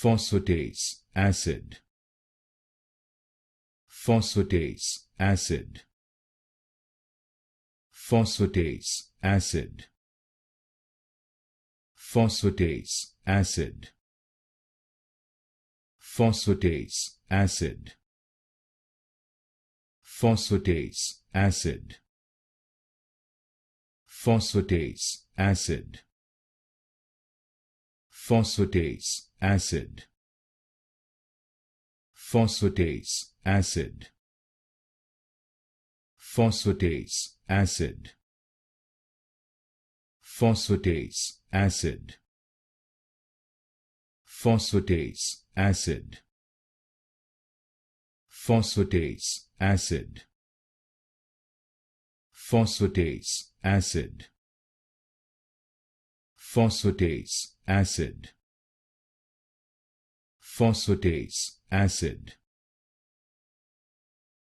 Phosphatase acid. Phosphatase acid. Phosphatase acid. Phosphatase acid. Phosphatase acid. Phosphatase acid. Phosphatase acid. Phosphatase acid. Phosphatase acid. Phosphatase acid. Phosphatase acid. Phosphatase acid. Phosphatase acid. Phosphatase acid. Phosphatase acid. Phosphatase acid.